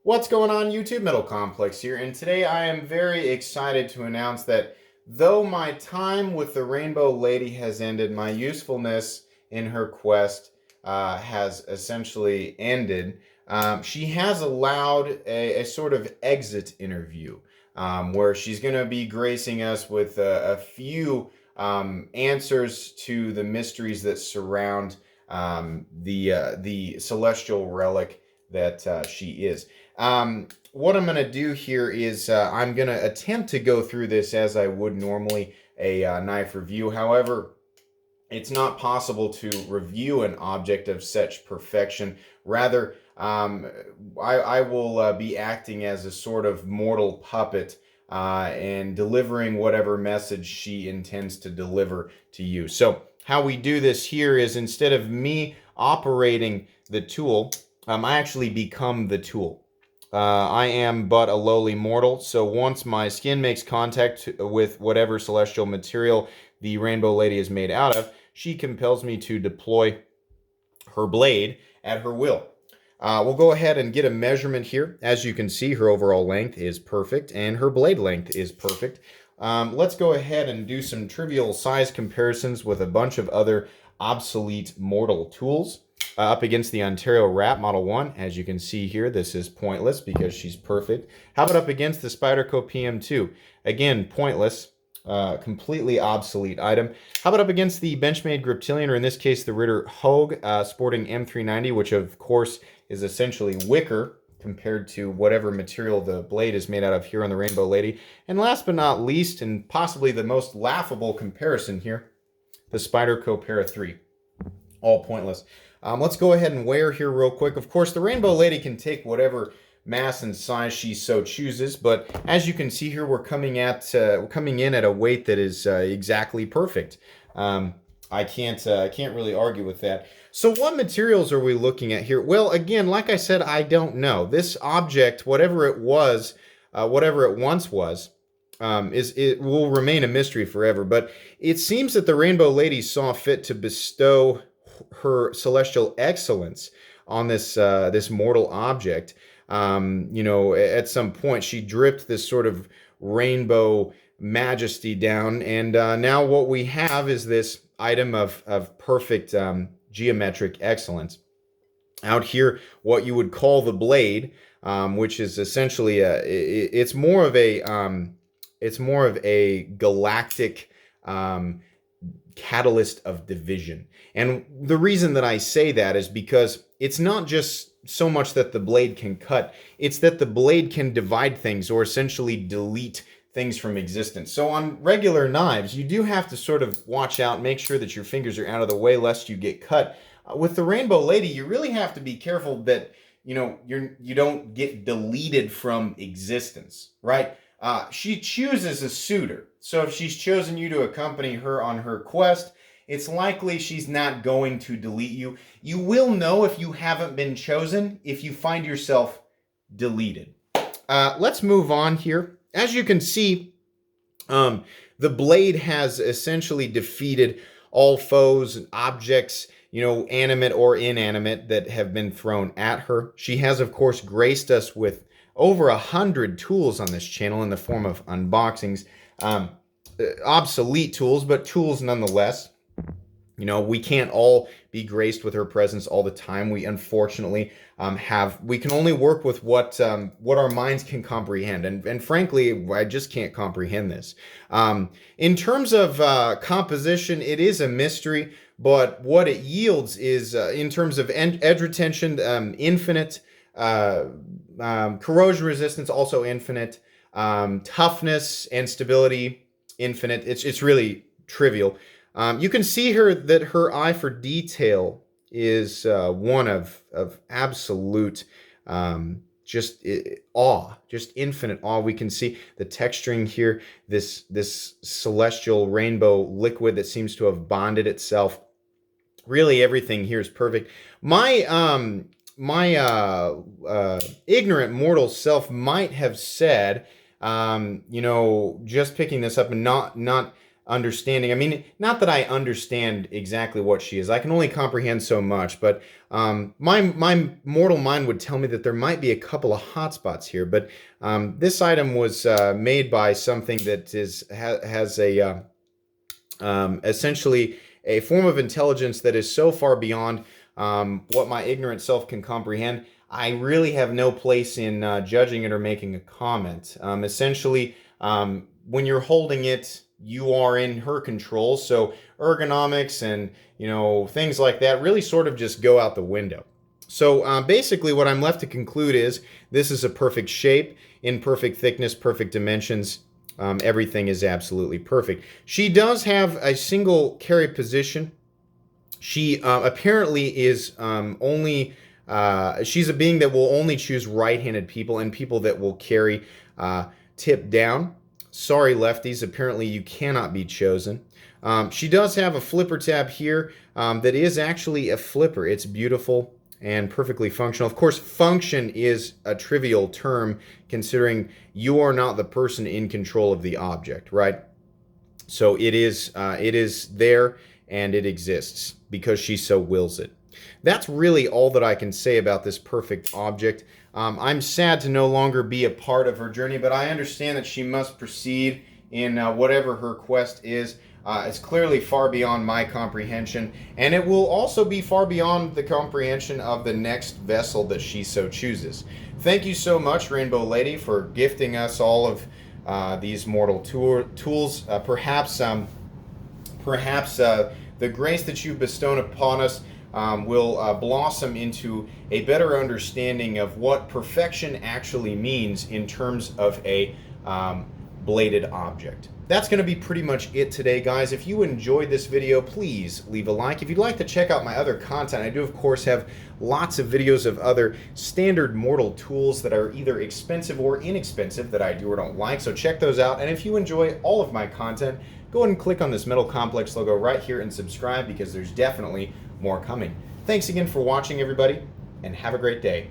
What's going on, YouTube? Metal Complex here, and today I am very excited to announce that though my time with the Rainbow Lady has ended, my usefulness in her quest has essentially ended. She has allowed a sort of exit interview where she's going to be gracing us with a few answers to the mysteries that surround the celestial relic that she is. What I'm going to do here is I'm going to attempt to go through this as I would normally a knife review. However, it's not possible to review an object of such perfection. Rather, I will be acting as a sort of mortal puppet and delivering whatever message she intends to deliver to you. So how we do this here is instead of me operating the tool, I actually become the tool. I am but a lowly mortal, so once my skin makes contact with whatever celestial material the Rainbow Lady is made out of, she compels me to deploy her blade at her will. We'll go ahead and get a measurement here. As you can see, her overall length is perfect, and her blade length is perfect. Let's go ahead and do some trivial size comparisons with a bunch of other obsolete mortal tools. Up against the Ontario Rat Model 1, as you can see here, this is pointless because she's perfect. How about up against the Spyderco PM2? Again, pointless, completely obsolete item. How about up against the Benchmade Griptilian, or in this case, the Ritter Hogue, sporting M390, which of course is essentially wicker compared to whatever material the blade is made out of here on the Rainbow Lady. And last but not least, and possibly the most laughable comparison here, the Spyderco Para 3. All pointless. Let's go ahead and weigh her here real quick. Of course, the Rainbow Lady can take whatever mass and size she so chooses, but as you can see here, we're coming in at a weight that is exactly perfect. I can't really argue with that. So what materials are we looking at here? Well, again, like I said, I don't know. This object, whatever it was, whatever it once was, it will remain a mystery forever. But it seems that the Rainbow Lady saw fit to bestow her celestial excellence on this mortal object. At some point she dripped this sort of rainbow majesty down, and now what we have is this item of perfect geometric excellence. Out here, what you would call the blade, which is essentially it's more of a galactic catalyst of division. And the reason that I say that is because it's not just so much that the blade can cut, it's that the blade can divide things or essentially delete things from existence. So on regular knives, you do have to sort of watch out, make sure that your fingers are out of the way lest you get cut. With the Rainbow Lady, you really have to be careful that you don't get deleted from existence, right? She chooses a suitor. So if she's chosen you to accompany her on her quest, it's likely she's not going to delete you. You will know if you haven't been chosen if you find yourself deleted. Let's move on here. As you can see, the blade has essentially defeated all foes and objects, animate or inanimate, that have been thrown at her. She has, of course, graced us with over 100 tools on this channel in the form of unboxings. Obsolete tools, but tools nonetheless. We can't all be graced with her presence all the time. We unfortunately we can only work with what our minds can comprehend. And frankly, I just can't comprehend this. In terms of composition, it is a mystery, but what it yields is, in terms of edge retention, infinite. Corrosion resistance, also infinite. Toughness and stability, infinite. It's really trivial. You can see that her eye for detail is one of absolute awe, just infinite awe. We can see the texturing here, this celestial rainbow liquid that seems to have bonded itself. Really, everything here is perfect. My ignorant mortal self might have said, just picking this up and not understanding. I mean, not that I understand exactly what she is. I can only comprehend so much, but my mortal mind would tell me that there might be a couple of hotspots here. But this item was made by something that has a essentially a form of intelligence that is so far beyond what my ignorant self can comprehend. I really have no place in judging it or making a comment. Essentially, when you're holding it, you are in her control. So ergonomics and things like that really sort of just go out the window. So basically, what I'm left to conclude is this is a perfect shape, in perfect thickness, perfect dimensions. Everything is absolutely perfect. She does have a single carry position. She apparently is she's a being that will only choose right-handed people and people that will carry tip down. Sorry, lefties, apparently you cannot be chosen. She does have a flipper tab here that is actually a flipper. It's beautiful and perfectly functional. Of course, function is a trivial term considering you are not the person in control of the object, right? So it is there and it exists because she so wills it. That's really all that I can say about this perfect object. I'm sad to no longer be a part of her journey, but I understand that she must proceed in whatever her quest is. It's clearly far beyond my comprehension, and it will also be far beyond the comprehension of the next vessel that she so chooses. Thank you so much, Rainbow Lady, for gifting us all of these mortal tools. Perhaps the grace that you bestow upon us will blossom into a better understanding of what perfection actually means in terms of a bladed object. That's going to be pretty much it today, guys. If you enjoyed this video, please leave a like. If you'd like to check out my other content, I do, of course, have lots of videos of other standard mortal tools that are either expensive or inexpensive that I do or don't like, so check those out. And if you enjoy all of my content, go ahead and click on this Metal Complex logo right here and subscribe because there's definitely more coming. Thanks again for watching, everybody, and have a great day.